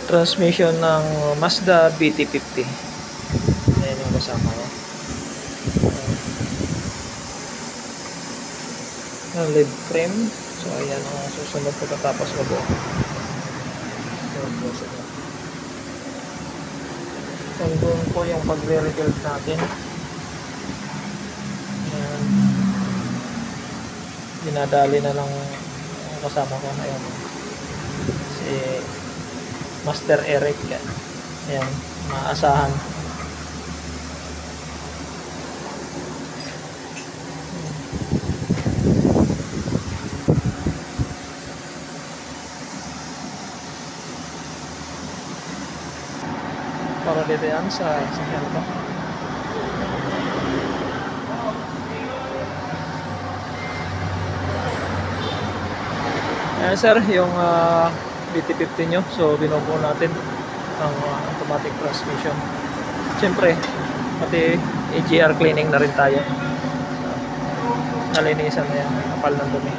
Transmission ng Mazda BT50. Ayan yung kasama ko. LED frame. So ayan ang susunod pagkatapos mabuo. Hanggang po yung pagre-rebuild natin. Ayan. Dinadali na lang ang kasama ko. Ayan. Si Master Eric. Ayan. Maasahan. Para dito yan sa helmet. Ayan sir, yung BT50 nyo. So binubuo natin ang automatic transmission. Siyempre, pati AGR cleaning na rin tayo. So, nalinisan na yan, kapal ng dumi.